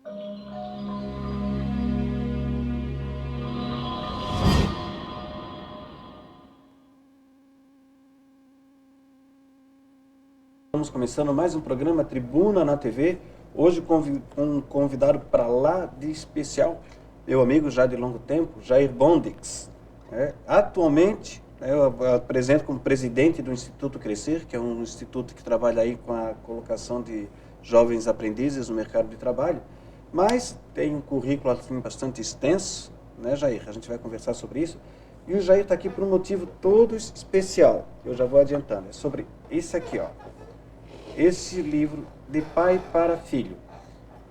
Estamos começando mais um programa Tribuna na TV, hoje com um convidado para lá de especial, meu amigo já de longo tempo, Jair Bondix. Atualmente, eu apresento como presidente do Instituto Crescer, que é um instituto que trabalha aí com a colocação de jovens aprendizes no mercado de trabalho, mas tem um currículo assim, bastante extenso, né, Jair? A gente vai conversar sobre isso. E o Jair está aqui por um motivo todo especial, que eu já vou adiantando, é sobre esse aqui, ó. Esse livro, De Pai para Filho.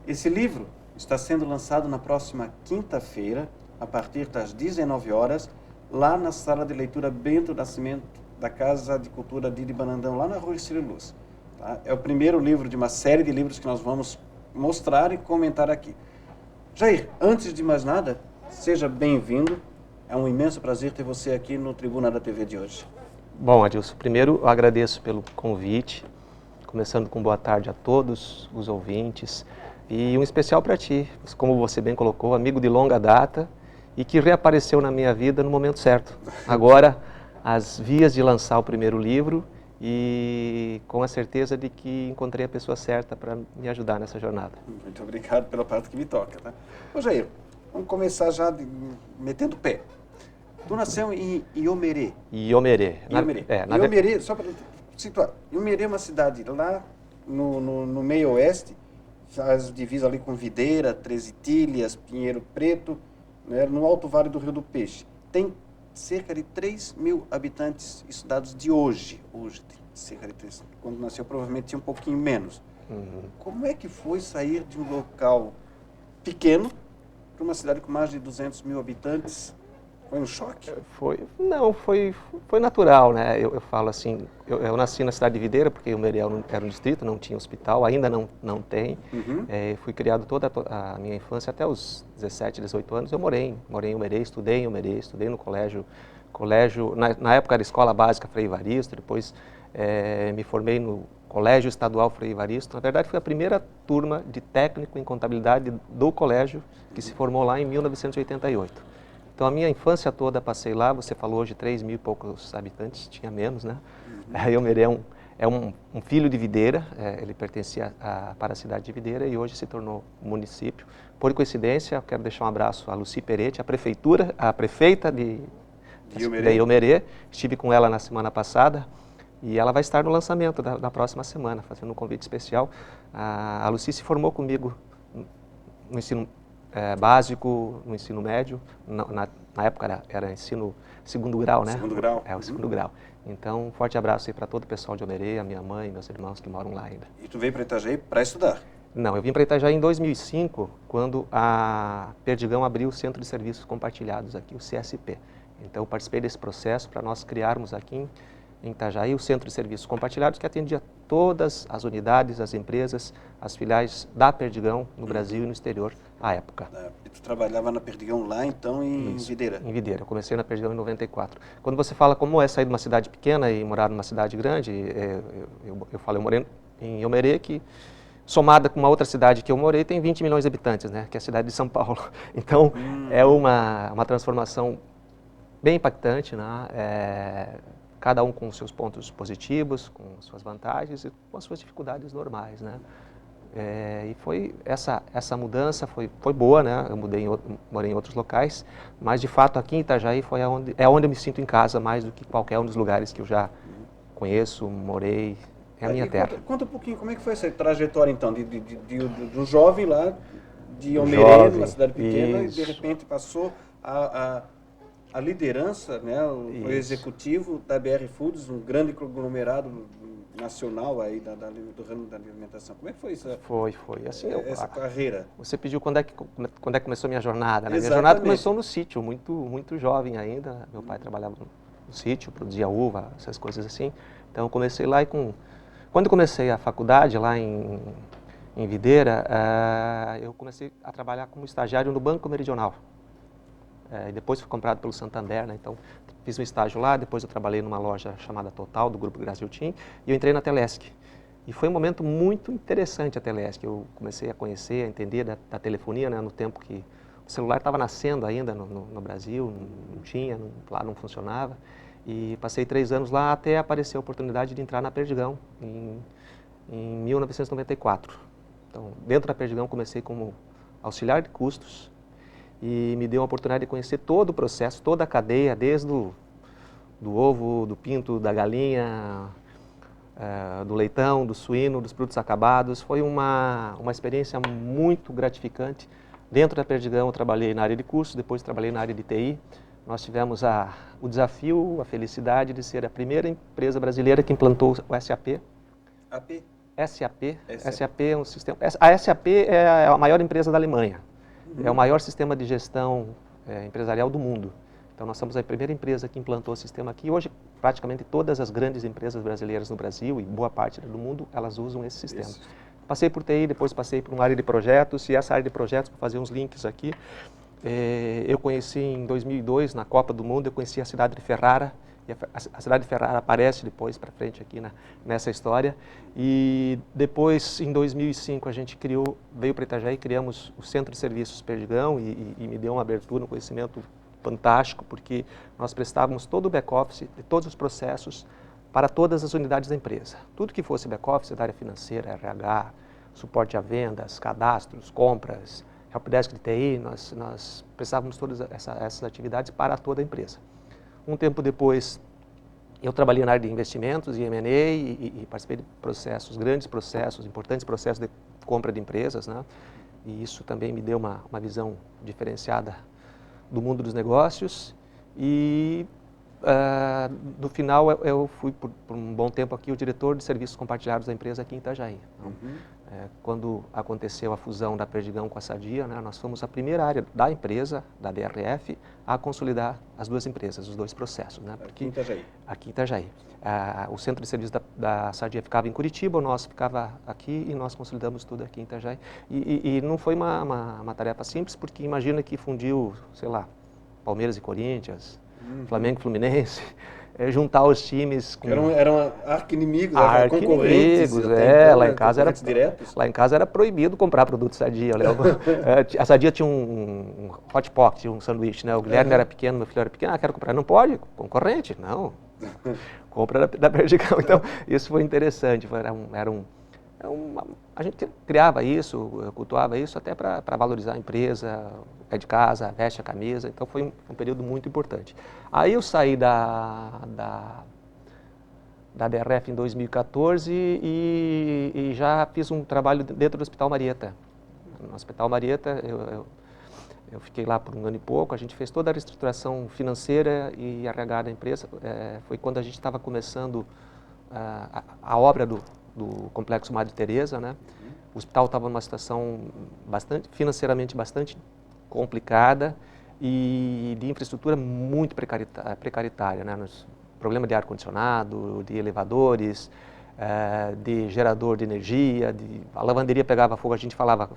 Esse livro está sendo lançado na próxima quinta-feira, a partir das 19 horas, lá na sala de leitura Bento Nascimento, da Casa de Cultura Didi Banandão, lá na Rua Ercílio Luz. Tá? É o primeiro livro de uma série de livros que nós vamos mostrar e comentar aqui. Jair, antes de mais nada, seja bem-vindo. É um imenso prazer ter você aqui no Tribuna da TV de hoje. Bom, Adilson, primeiro eu agradeço pelo convite. Começando com boa tarde a todos os ouvintes e um especial para ti, como você bem colocou, amigo de longa data e que reapareceu na minha vida no momento certo. Agora, as vias de lançar o primeiro livro e com a certeza de que encontrei a pessoa certa para me ajudar nessa jornada. Muito obrigado pela parte que me toca. Tá? Ô Jair, vamos começar já metendo o pé. Tu nasceu em Iomerê. Iomerê. Iomerê, só para situar, Iomerê é uma cidade lá no meio oeste, faz divisa ali com Videira, Treze Itilhas, Pinheiro Preto, né, no Alto Vale do Rio do Peixe. Tem cerca de 3 mil habitantes, isso dados de hoje. Hoje tem cerca de 3. Quando nasceu provavelmente tinha um pouquinho menos. Como é que foi sair de um local pequeno para uma cidade com mais de 200 mil habitantes? Foi um choque? Foi natural, né? Eu falo assim, eu nasci na cidade de Videira, porque o Iomerê era um distrito, não tinha hospital, ainda não tem. Fui criado toda a minha infância, até os 17, 18 anos, eu morei em Iomerê, estudei em Iomerê, estudei no colégio na época era Escola Básica Frei Evaristo, depois me formei no Colégio Estadual Frei Evaristo. Na verdade, foi a primeira turma de técnico em contabilidade do colégio que se formou lá em 1988. Então, a minha infância toda passei lá. Você falou hoje 3 mil e poucos habitantes, tinha menos, né? Iomerê é um filho de Videira, ele pertencia para a cidade de Videira e hoje se tornou município. Por coincidência, eu quero deixar um abraço à Lucy Peretti, a prefeita de Iomerê. Estive com ela na semana passada e ela vai estar no lançamento da próxima semana, fazendo um convite especial. A Lucy se formou comigo no ensino básico, no ensino médio, na época era ensino segundo grau, né? Segundo grau. É, o segundo grau. Então, um forte abraço aí para todo o pessoal de Iomerê, a minha mãe, meus irmãos que moram lá ainda. E tu veio para Itajaí para estudar? Não, eu vim para Itajaí em 2005, quando a Perdigão abriu o Centro de Serviços Compartilhados aqui, o CSP. Então, eu participei desse processo para nós criarmos aqui em Itajaí o Centro de Serviços Compartilhados, que atendia todas as unidades, as empresas, as filiais da Perdigão no Brasil e no exterior à época. E tu trabalhava na Perdigão lá, então, em Videira? Em Videira. Eu comecei na Perdigão em 94. Quando você fala como é sair de uma cidade pequena e morar numa cidade grande, eu falo, eu morei em Iomerê, que somada com uma outra cidade que eu morei, tem 20 milhões de habitantes, né? Que é a cidade de São Paulo. Então, é uma transformação bem impactante, né? Cada um com seus pontos positivos, com suas vantagens e com as suas dificuldades normais, né? E foi essa mudança foi boa, né? Eu morei em outros locais, mas de fato aqui em Itajaí é onde eu me sinto em casa mais do que qualquer um dos lugares que eu já conheço, morei, é a minha terra. Conta um pouquinho, como é que foi essa trajetória então, do jovem lá de Iomerê, numa cidade pequena, isso. E de repente passou a liderança, né, o executivo da BR Foods, um grande conglomerado nacional aí do ramo da alimentação. Como é que foi isso? Foi. Assim, essa carreira. Você pediu quando é que começou a minha jornada, né? Exatamente. Minha jornada começou no sítio, muito jovem ainda. Meu pai trabalhava no sítio, produzia uva, essas coisas assim. Então eu comecei lá quando eu comecei a faculdade lá em Videira, eu comecei a trabalhar como estagiário no Banco Meridional. E depois fui comprado pelo Santander, né? Então fiz um estágio lá, depois eu trabalhei numa loja chamada Total, do Grupo Brasil Team, e eu entrei na Telesc. E foi um momento muito interessante a Telesc. Eu comecei a conhecer, a entender da telefonia, né, no tempo que o celular estava nascendo ainda no Brasil, não tinha, lá não funcionava. E passei 3 anos lá até aparecer a oportunidade de entrar na Perdigão em 1994. Então, dentro da Perdigão comecei como auxiliar de custos e me deu a oportunidade de conhecer todo o processo, toda a cadeia, desde do ovo, do pinto, da galinha, do leitão, do suíno, dos produtos acabados. Foi uma experiência muito gratificante. Dentro da Perdigão eu trabalhei na área de cursos, depois trabalhei na área de TI. Nós tivemos o desafio, a felicidade de ser a primeira empresa brasileira que implantou o SAP. AP? SAP. SAP é um sistema. A SAP é a maior empresa da Alemanha. É o maior sistema de gestão empresarial do mundo. Então, nós somos a primeira empresa que implantou o sistema aqui. Hoje, praticamente todas as grandes empresas brasileiras no Brasil e boa parte do mundo, elas usam esse sistema. Isso. Passei por TI, depois passei por uma área de projetos, e essa área de projetos, para fazer uns links aqui, eu conheci em 2002, na Copa do Mundo, eu conheci a cidade de Ferrara. E a cidade de Ferrara aparece depois para frente aqui nessa história. E depois, em 2005, a gente veio para Itajaí, criamos o Centro de Serviços Perdigão e me deu uma abertura, um conhecimento fantástico, porque nós prestávamos todo o back-office de todos os processos para todas as unidades da empresa. Tudo que fosse back-office da área financeira, RH, suporte a vendas, cadastros, compras, helpdesk de TI, nós prestávamos todas essas atividades para toda a empresa. Um tempo depois, eu trabalhei na área de investimentos e M&A e participei de processos, grandes processos, importantes processos de compra de empresas, né? E isso também me deu uma visão diferenciada do mundo dos negócios. E no final eu fui por um bom tempo aqui o diretor de serviços compartilhados da empresa aqui em Itajaí. Então, quando aconteceu a fusão da Perdigão com a Sadia, né, nós fomos a primeira área da empresa, da DRF, a consolidar as duas empresas, os dois processos. Né, aqui em Itajaí? Aqui em Itajaí. O centro de serviços da Sadia ficava em Curitiba, o nosso ficava aqui e nós consolidamos tudo aqui em Itajaí. E não foi uma tarefa simples, porque imagina que fundiu, sei lá, Palmeiras e Corinthians, Flamengo e Fluminense, juntar os times com... Eram arqui-inimigos, concorrentes. Então, lá em casa era diretos. Lá em casa era proibido comprar produto Sadia. A Sadia tinha um hot pocket, um sanduíche, né? O Guilherme era pequeno, meu filho era pequeno, quero comprar. Não pode, concorrente, não. Compra da Perdigão. Então, isso foi interessante, a gente criava isso, cultuava isso até para valorizar a empresa, é de casa, veste a camisa, então foi um período muito importante. Aí eu saí da DRF em 2014 e já fiz um trabalho dentro do Hospital Marieta. No Hospital Marieta eu fiquei lá por 1 ano e pouco, a gente fez toda a reestruturação financeira e RH da empresa. Foi quando a gente estava começando a obra do Complexo Madre Teresa, né? O hospital estava numa situação financeiramente bastante complicada e de infraestrutura muito precaritária, né? Problema de ar-condicionado, de elevadores, de gerador de energia, a lavanderia pegava fogo, a gente falava,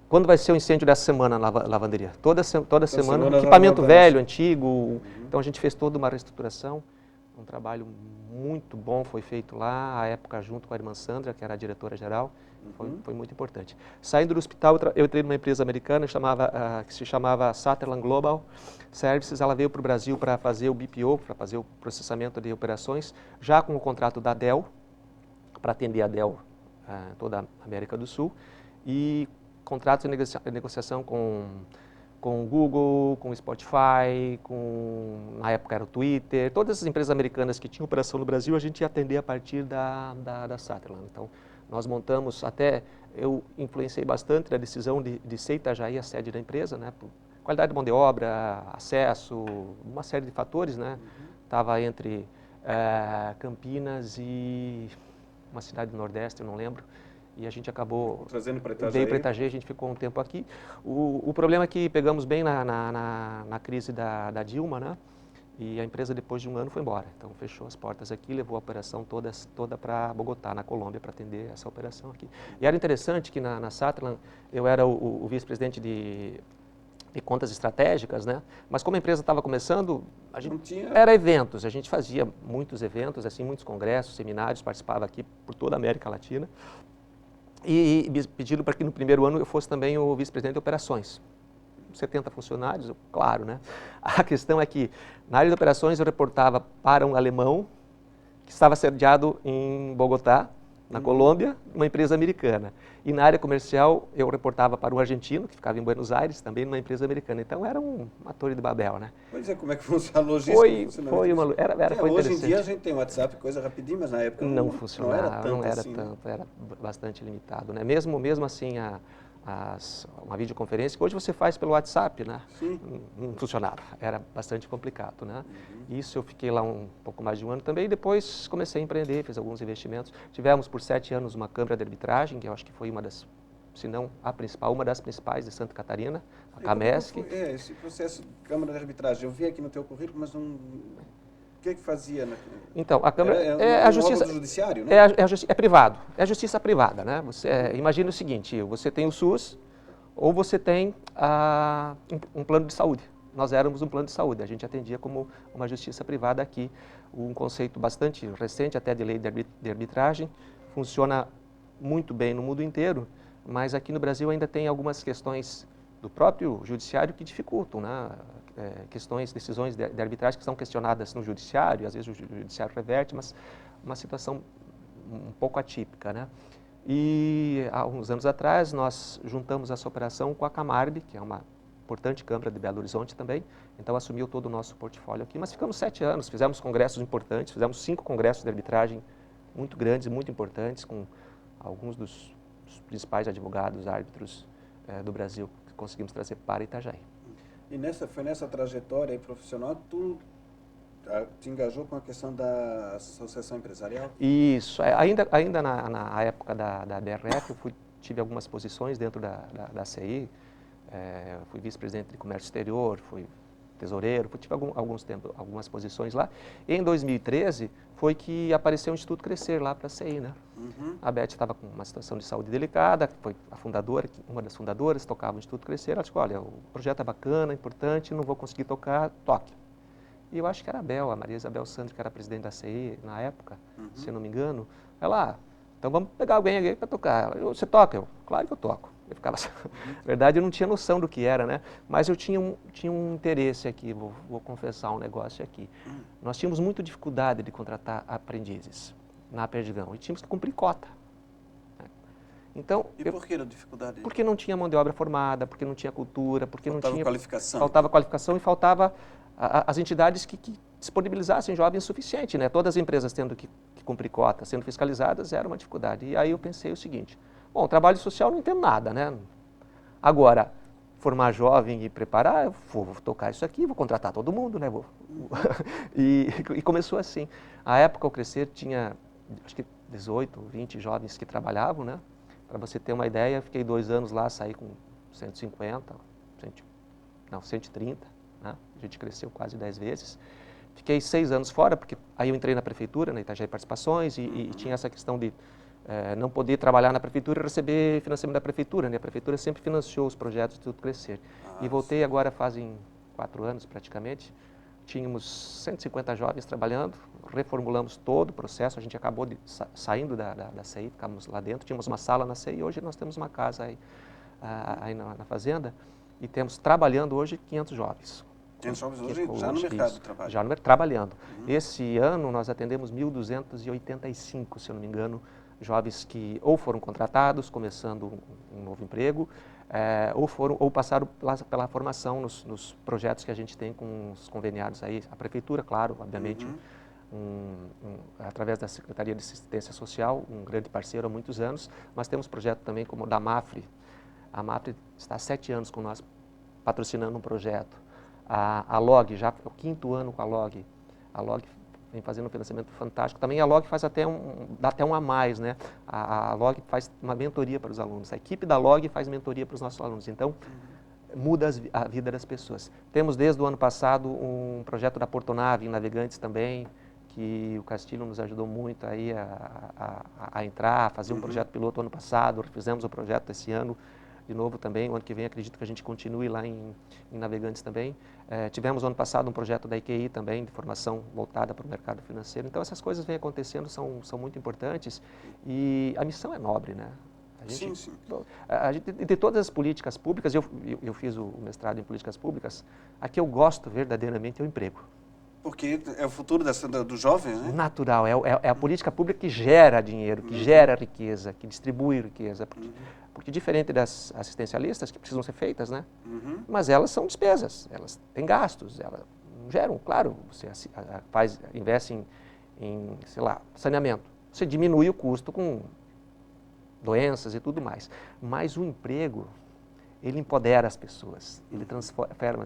quando vai ser o incêndio dessa semana na lavanderia? Toda semana equipamento velho, antigo, então a gente fez toda uma reestruturação, um trabalho muito bom foi feito lá, à época junto com a irmã Sandra, que era a diretora-geral, foi muito importante. Saindo do hospital, eu entrei numa empresa americana que se chamava Sutherland Global Services. Ela veio para o Brasil para fazer o BPO, para fazer o processamento de operações, já com o contrato da Dell, para atender a Dell toda a América do Sul, e contratos de negociação com o Google, com o Spotify, na época era o Twitter, todas essas empresas americanas que tinham operação no Brasil, a gente ia atender a partir da Sutherland. Então, nós montamos, eu influenciei bastante na decisão de ser Itajaí a sede da empresa, né, por qualidade de mão de obra, acesso, uma série de fatores, né, estava entre Campinas e uma cidade do Nordeste, eu não lembro, e a gente acabou, trazendo para Itajaí. Veio para Itajaí, a gente ficou um tempo aqui. O problema é que pegamos bem na crise da Dilma, né? E a empresa depois de 1 ano foi embora. Então fechou as portas aqui, levou a operação toda para Bogotá, na Colômbia, para atender essa operação aqui. E era interessante que na Sutherland eu era o vice-presidente de de contas estratégicas, né? Mas como a empresa estava começando, a gente Não tinha... era eventos, a gente fazia muitos eventos, assim, muitos congressos, seminários, participava aqui por toda a América Latina. E pediram para que no primeiro ano eu fosse também o vice-presidente de operações. 70 funcionários, claro, né? A questão é que na área de operações eu reportava para um alemão que estava sediado em Bogotá, na Colômbia, uma empresa americana. E na área comercial eu reportava para um argentino, que ficava em Buenos Aires, também numa empresa americana. Então era uma torre de Babel, né? Pois é, como é que funciona a logística? Foi Hoje em interessante. dia a gente tem WhatsApp, coisa rapidinho, mas na época Não não funcionava, era tanto assim, tanto, era bastante limitado, né? Mesmo assim, uma videoconferência que hoje você faz pelo WhatsApp, né? Sim. Não funcionava, era bastante complicado, né? Isso eu fiquei lá um pouco mais de um ano também e depois comecei a empreender, fiz alguns investimentos. Tivemos por 7 anos uma câmara de arbitragem, que eu acho que foi uma das, se não a principal, uma das principais de Santa Catarina, a Camesc. Esse processo de câmara de arbitragem, eu vi aqui no teu currículo, mas não... O que é que fazia? Então, a Câmara é a justiça do judiciário, né? é privado, é a justiça privada, né? Imagina o seguinte, você tem o SUS ou você tem um plano de saúde. Nós éramos um plano de saúde, a gente atendia como uma justiça privada aqui, um conceito bastante recente até de lei de arbitragem, funciona muito bem no mundo inteiro, mas aqui no Brasil ainda tem algumas questões do próprio judiciário que dificultam, né? Decisões de arbitragem que são questionadas no judiciário, às vezes o judiciário reverte, mas uma situação um pouco atípica, né? E há uns anos atrás nós juntamos essa operação com a Camarb, que é uma importante câmara de Belo Horizonte também, então assumiu todo o nosso portfólio aqui, mas ficamos 7 anos, fizemos congressos importantes, fizemos 5 congressos de arbitragem muito grandes e muito importantes, com alguns dos principais advogados, árbitros do Brasil, que conseguimos trazer para Itajaí. E foi nessa trajetória aí profissional que tu te engajou com a questão da associação empresarial? Isso. Ainda na época da BRF, eu tive algumas posições dentro da CI. Fui vice-presidente de comércio exterior, fui tesoureiro, tive algumas posições lá. E em 2013 foi que apareceu o Instituto Crescer lá para a CI, né? A Beth estava com uma situação de saúde delicada, foi a fundadora, uma das fundadoras, tocava o Instituto Crescer. Ela disse, olha, o projeto é bacana, importante, não vou conseguir tocar, toque. E eu acho que era a Maria Isabel Sandri, que era presidente da CI na época, se eu não me engano. Ela, então vamos pegar alguém aqui para tocar. Você toca? Eu, claro que eu toco. Eu ficava assim. Na verdade, eu não tinha noção do que era, né? Mas eu tinha um interesse aqui, vou confessar um negócio aqui. Nós tínhamos muita dificuldade de contratar aprendizes na Perdigão e tínhamos que cumprir cota. Então, por que a dificuldade? Porque não tinha mão de obra formada, porque não tinha cultura, porque não tinha... qualificação. Faltava qualificação e faltava as entidades que disponibilizassem jovens suficiente, né? Todas as empresas tendo que cumprir cota, sendo fiscalizadas, era uma dificuldade. E aí eu pensei o seguinte, bom, trabalho social não entendo nada, né? Agora, formar jovem e preparar, eu vou tocar isso aqui, vou contratar todo mundo, né? E começou assim. À época, o Crescer tinha, acho que 18, 20 jovens que trabalhavam, né? Para você ter uma ideia, fiquei 2 anos lá, saí com 150, 130. Né? A gente cresceu quase 10 vezes. Fiquei 6 anos fora, porque aí eu entrei na prefeitura, na Itajaí Participações, e tinha essa questão de não poder trabalhar na prefeitura e receber financiamento da prefeitura, né? A prefeitura sempre financiou os projetos de Tudo Crescer. E voltei agora fazem 4 anos praticamente. Tínhamos 150 jovens trabalhando, reformulamos todo o processo, a gente acabou saindo da CI, ficamos lá dentro, tínhamos uma sala na CI, hoje nós temos uma casa aí na fazenda e temos trabalhando hoje 500 jovens. 500 jovens hoje já no mercado de trabalho? Já trabalhando. Esse ano nós atendemos 1.285, se eu não me engano, jovens que ou foram contratados, começando um novo emprego, ou passaram pela formação nos projetos que a gente tem com os conveniados aí, a prefeitura, claro, obviamente, através da Secretaria de Assistência Social, um grande parceiro há muitos anos, mas temos projeto também como o da MAFRE. A MAFRE está há 7 anos com nós patrocinando um projeto. A LOG, já é o 5º ano com a LOG. A LOG vem fazendo um financiamento fantástico. Também a LOG faz dá até um a mais, né? A LOG faz uma mentoria para os alunos. A equipe da LOG faz mentoria para os nossos alunos. Então, muda a vida das pessoas. Temos desde o ano passado um projeto da Portonave em Navegantes também, que o Castilho nos ajudou muito aí a entrar, a fazer um projeto piloto ano passado, fizemos o projeto esse ano. de novo também, o ano que vem acredito que a gente continue lá em Navegantes também. Tivemos ano passado um projeto da IQI também, de formação voltada para o mercado financeiro. Então essas coisas vêm acontecendo, são muito importantes e a missão é nobre, né? Sim, sim. De todas as políticas públicas, eu fiz o mestrado em políticas públicas, a que eu gosto verdadeiramente é o emprego. Porque é o futuro dos jovens, né? Natural, é a política pública que gera dinheiro, que gera riqueza, que distribui riqueza. Porque diferente das assistencialistas, que precisam ser feitas, né? Mas elas são despesas, elas têm gastos, elas não geram. Claro, você investe em, sei lá, saneamento. Você diminui o custo com doenças e tudo mais. Mas o emprego, ele empodera as pessoas, ele transforma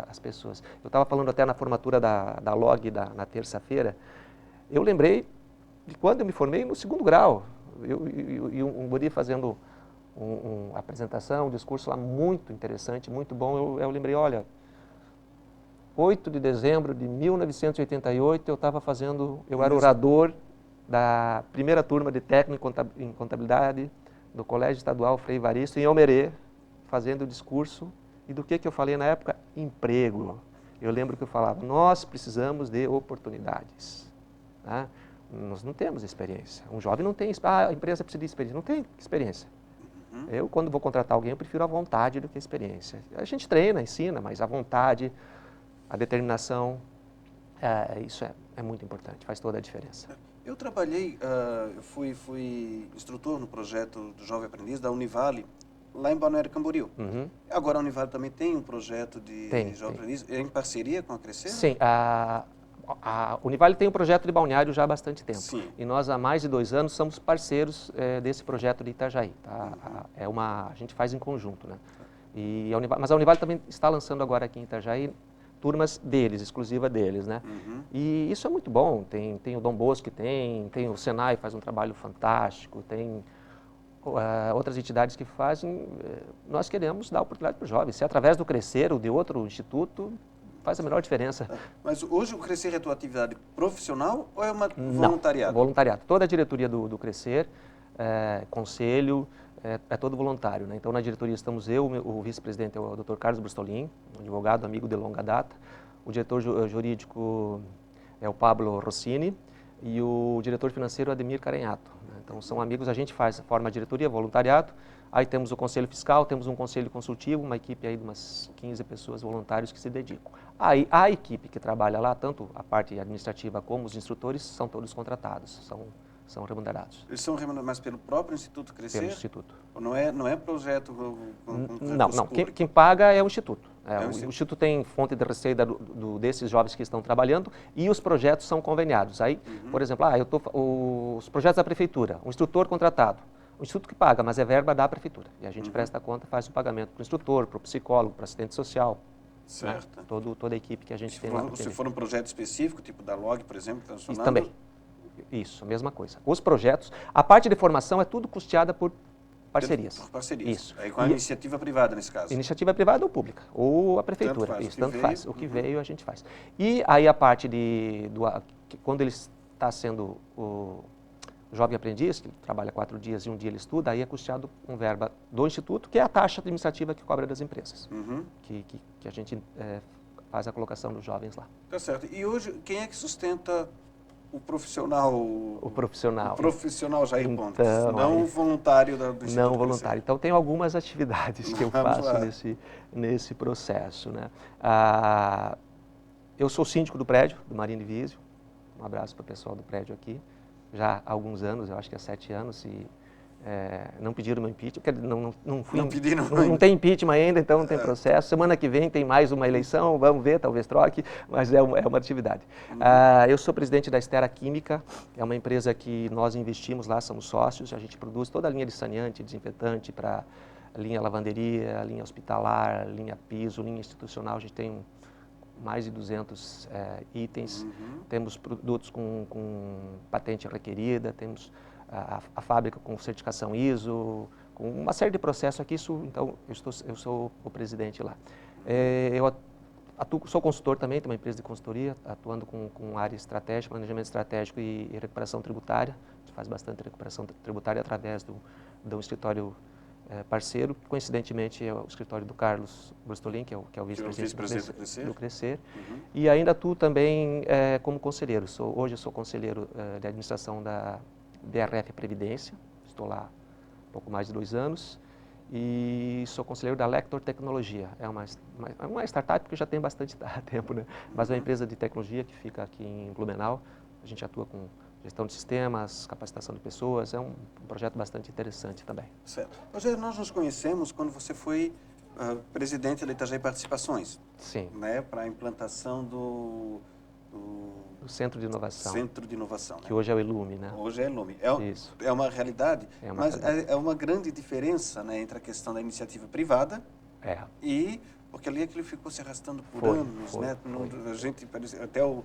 as pessoas. Eu estava falando até na formatura da LOG na terça-feira, eu lembrei de quando eu me formei no 2º grau. Um guri fazendo uma apresentação, um discurso lá muito interessante, muito bom. Eu lembrei, olha, 8 de dezembro de 1988, eu era orador da primeira turma de técnico em contabilidade do Colégio Estadual Frei Varisto, em Almerê, fazendo o discurso. E do que eu falei na época? Emprego. Eu lembro que eu falava, nós precisamos de oportunidades. Tá? Nós não temos experiência. Um jovem não tem, a empresa precisa de experiência. Não tem experiência. Eu, quando vou contratar alguém, eu prefiro a vontade do que a experiência. A gente treina, ensina, mas a vontade, a determinação, isso é muito importante, faz toda a diferença. Eu trabalhei, eu fui instrutor no projeto do Jovem Aprendiz da Univale, lá em Balneário Camboriú. Agora a Univale também tem um projeto de Jovem Aprendiz, em parceria com a Crescer? Sim, a Univale tem um projeto de balneário já há bastante tempo. Sim. E nós, há mais de 2 anos, somos parceiros desse projeto de Itajaí. Tá? A gente faz em conjunto, né? Mas a Univale também está lançando agora aqui em Itajaí turmas deles, exclusiva deles, né? E isso é muito bom. Tem o Dom Bosco, tem o Senai, faz um trabalho fantástico, tem outras entidades que fazem. Nós queremos dar oportunidade para os jovens. Se é através do Crescer ou de outro instituto, faz a menor diferença. Mas hoje o Crescer é a tua atividade profissional ou é uma voluntariado? Não, voluntariado. Toda a diretoria do Crescer, conselho, é todo voluntário, né? Então, na diretoria estamos eu, o vice-presidente é o Dr. Carlos Brustolin, um advogado, amigo de longa data. O diretor jurídico é o Pablo Rossini e o diretor financeiro é Ademir Carenhato, né? Então, são amigos, a gente forma a diretoria, voluntariado. Aí temos o conselho fiscal, temos um conselho consultivo, uma equipe aí de umas 15 pessoas voluntários que se dedicam. Aí a equipe que trabalha lá, tanto a parte administrativa como os instrutores, são todos contratados, são remunerados. Eles são remunerados mais pelo próprio Instituto Crescer? Pelo Instituto. Ou não é projeto Não. Quem paga é o Instituto. O Instituto tem fonte de receita desses jovens que estão trabalhando e os projetos são conveniados. Aí, por exemplo, os projetos da prefeitura, um instrutor contratado. O Instituto que paga, mas é verba da prefeitura. E a gente presta conta, faz o pagamento para o instrutor, para o psicólogo, para o assistente social. Certo. Né? Toda a equipe que a gente tem lá. Se for um projeto específico, tipo da LOG, por exemplo, Isso também. Isso, a mesma coisa. Os projetos, a parte de formação é tudo custeada por parcerias. Por parcerias. Isso. Aí com a iniciativa privada, nesse caso. Iniciativa privada ou pública, ou a prefeitura. Tanto faz. O que veio, a gente faz. E aí a parte quando ele está sendo o jovem aprendiz, que trabalha 4 dias e um dia ele estuda, aí é custeado com verba do Instituto, que é a taxa administrativa que cobra das empresas, que a gente faz a colocação dos jovens lá. Tá certo. E hoje, quem é que sustenta o profissional? O profissional. O profissional Jair Pontes, então, não o voluntário do Instituto Não voluntário. Então, tem algumas atividades que eu faço nesse processo, né? Eu sou síndico do prédio, do Marinho Divísio. Um abraço para o pessoal do prédio aqui. Já há alguns anos, eu acho que há 7 anos, e não pediram meu impeachment, não tem impeachment ainda, então não tem processo. Semana que vem tem mais uma eleição, vamos ver, talvez troque, mas é uma atividade. Eu sou presidente da Estera Química, é uma empresa que nós investimos lá, somos sócios, a gente produz toda a linha de saneante, desinfetante para linha lavanderia, linha hospitalar, linha piso, linha institucional, a gente tem mais de 200 itens, temos produtos com patente requerida, temos a fábrica com certificação ISO, com uma série de processos aqui. Então, eu sou o presidente lá. Sou consultor também, tenho uma empresa de consultoria, atuando com área estratégica, planejamento estratégico e recuperação tributária. A gente faz bastante recuperação tributária através do escritório parceiro, coincidentemente é o escritório do Carlos Brustolin, que é o vice-presidente do Crescer. Uhum. E ainda atuo também como conselheiro. Hoje eu sou conselheiro de administração da BRF Previdência, estou lá há pouco mais de 2 anos. E sou conselheiro da Lector Tecnologia. É uma startup que já tem bastante tempo, né? Mas é uma empresa de tecnologia que fica aqui em Blumenau. A gente atua com gestão de sistemas, capacitação de pessoas. É um projeto bastante interessante também. Certo. Rogério, nós nos conhecemos quando você foi presidente da Itajaí Participações. Sim. Né, para a implantação do Centro de Inovação. Centro de Inovação. Que hoje é o Ilume, né? Hoje é Ilume. Isso. É uma realidade, mas é uma grande diferença, né, entre a questão da iniciativa privada e... Porque ali aquilo ficou se arrastando por anos, né? A gente, até o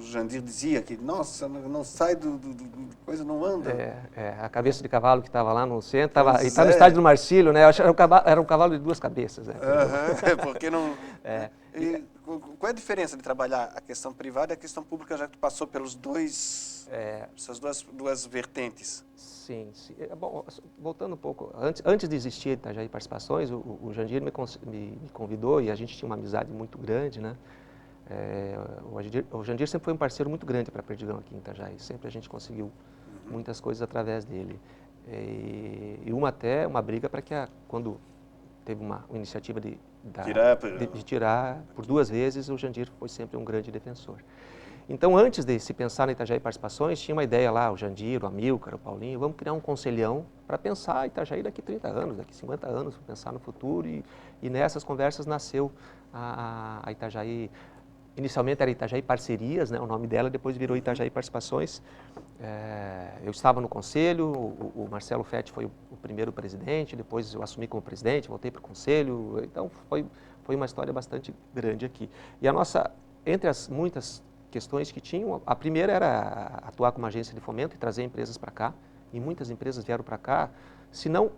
Jandir dizia que, nossa, não sai do coisa, não anda. A cabeça de cavalo que estava lá no centro, está no estádio do Marcílio, né? Eu acho que era um cavalo de 2 cabeças. Né? Porque não... Qual é a diferença de trabalhar a questão privada e a questão pública, já que tu passou pelos essas duas vertentes? Sim. Bom, voltando um pouco, antes de existir Itajaí Participações, o Jandir me convidou e a gente tinha uma amizade muito grande, né? O Jandir sempre foi um parceiro muito grande para a Perdigão aqui em Itajaí, sempre a gente conseguiu muitas coisas através dele. E uma briga para que quando teve uma iniciativa de tirar por 2 vezes, o Jandir foi sempre um grande defensor. Então, antes de se pensar na Itajaí Participações, tinha uma ideia lá, o Jandir, o Amilcar, o Paulinho, vamos criar um conselhão para pensar a Itajaí daqui 30 anos, daqui 50 anos, pensar no futuro. E nessas conversas nasceu a Itajaí. Inicialmente era Itajaí Parcerias, né, o nome dela, depois virou Itajaí Participações. Eu estava no conselho, o Marcelo Fetti foi o primeiro presidente, depois eu assumi como presidente, voltei para o conselho, então foi uma história bastante grande aqui. E entre as muitas questões que tinham, a primeira era atuar como agência de fomento e trazer empresas para cá, e muitas empresas vieram para cá, se não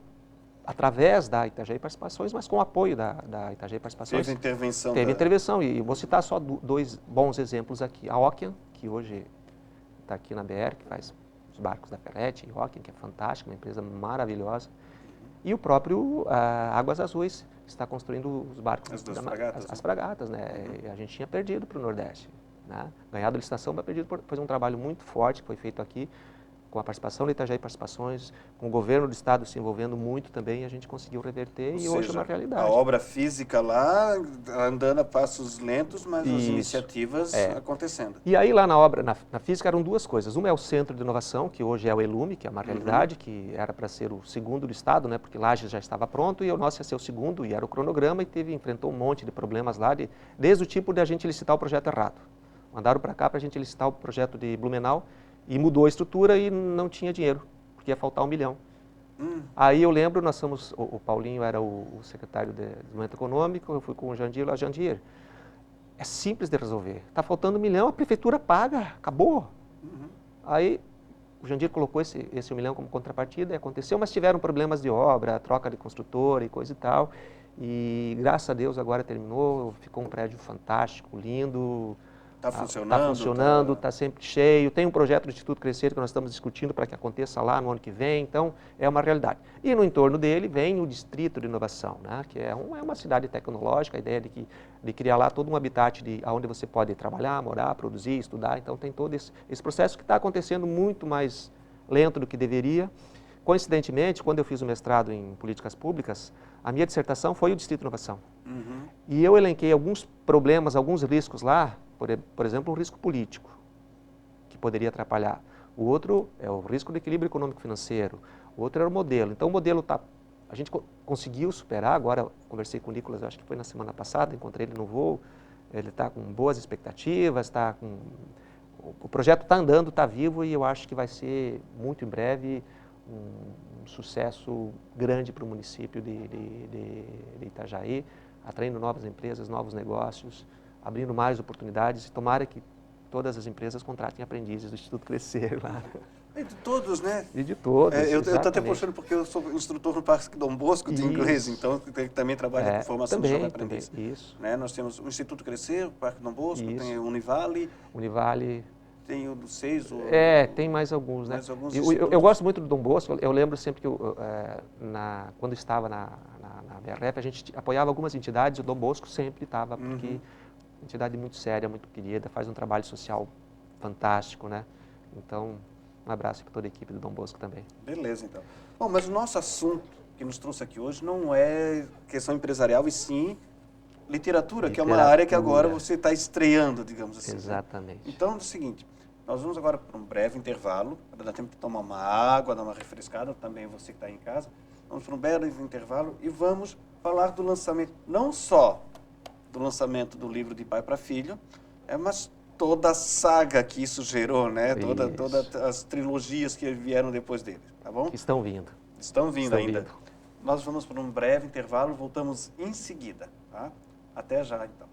através da Itajaí Participações, mas com o apoio da Itajaí Participações. Teve intervenção. Teve intervenção, e vou citar só 2 bons exemplos aqui. A Ocean, que hoje está aqui na BR, que faz os barcos da Ferretti, e Ocean, que é fantástica, uma empresa maravilhosa. E o próprio Águas Azuis está construindo os barcos. As fragatas, né? A gente tinha perdido para o Nordeste, né? Ganhado a licitação, mas perdido foi um trabalho muito forte que foi feito aqui, com a participação da Itajaí Participações, com o governo do estado se envolvendo muito também, a gente conseguiu reverter e hoje é uma realidade. A obra física lá, andando a passos lentos, mas as iniciativas acontecendo. E aí lá na física eram 2 coisas. Uma é o Centro de Inovação, que hoje é o Ilume, que é uma realidade, que era para ser o segundo do estado, né, porque Lages já estava pronto e o nosso ia ser o segundo, e era o cronograma, e enfrentou um monte de problemas lá, desde o tipo de a gente licitar o projeto errado. Mandaram para cá para a gente licitar o projeto de Blumenau, e mudou a estrutura e não tinha dinheiro, porque ia faltar 1 milhão. Aí eu lembro, o Paulinho era o secretário de Desenvolvimento Econômico, eu fui com o Jandir lá, Jandir, é simples de resolver, está faltando 1 milhão, a prefeitura paga, acabou. Aí o Jandir colocou esse 1 milhão como contrapartida, e aconteceu, mas tiveram problemas de obra, troca de construtora e coisa e tal, e graças a Deus agora terminou, ficou um prédio fantástico, lindo. Está funcionando, está sempre cheio. Tem um projeto do Instituto Crescer que nós estamos discutindo para que aconteça lá no ano que vem, então é uma realidade. E no entorno dele vem o Distrito de Inovação, né, que é uma cidade tecnológica, a ideia de criar lá todo um habitat onde você pode trabalhar, morar, produzir, estudar, então tem todo esse processo que está acontecendo muito mais lento do que deveria. Coincidentemente, quando eu fiz o mestrado em políticas públicas, a minha dissertação foi o Distrito de Inovação. E eu elenquei alguns problemas, alguns riscos lá, por exemplo, um risco político, que poderia atrapalhar. O outro é o risco do equilíbrio econômico-financeiro, o outro era o modelo. Então, o modelo a gente conseguiu superar, agora conversei com o Nicolas, acho que foi na semana passada, encontrei ele no voo, ele está com boas expectativas, o projeto está andando, está vivo, e eu acho que vai ser, muito em breve, um sucesso grande para o município de Itajaí, atraindo novas empresas, novos negócios, abrindo mais oportunidades, e tomara que todas as empresas contratem aprendizes do Instituto Crescer lá. E de todos, né? E de todos, eu estou até puxando porque eu sou instrutor no Parque Dom Bosco de inglês, então também trabalho com formação de jovem aprendiz. Isso. Né? Nós temos o Instituto Crescer, o Parque Dom Bosco, tem o Univale. Univale, tem o do 6. Tem mais alguns, né? Mais alguns Eu gosto muito do Dom Bosco. Eu lembro sempre que quando estava na BRF, a gente apoiava algumas entidades, o Dom Bosco sempre estava, porque entidade muito séria, muito querida, faz um trabalho social fantástico, né? Então, um abraço para toda a equipe do Dom Bosco também. Beleza, então. Bom, mas o nosso assunto que nos trouxe aqui hoje não é questão empresarial, e sim literatura, que é uma área que agora você está estreando, digamos assim. Exatamente. Né? Então, é o seguinte, nós vamos agora para um breve intervalo, para dar tempo de tomar uma água, dar uma refrescada, também você que está em casa. Vamos para um breve intervalo e vamos falar do lançamento, não só do lançamento do livro de pai para filho, mas toda a saga que isso gerou, né? Todas as trilogias que vieram depois dele, tá bom? Que estão vindo. Estão vindo ainda. Nós vamos para um breve intervalo, voltamos em seguida, tá? Até já, então.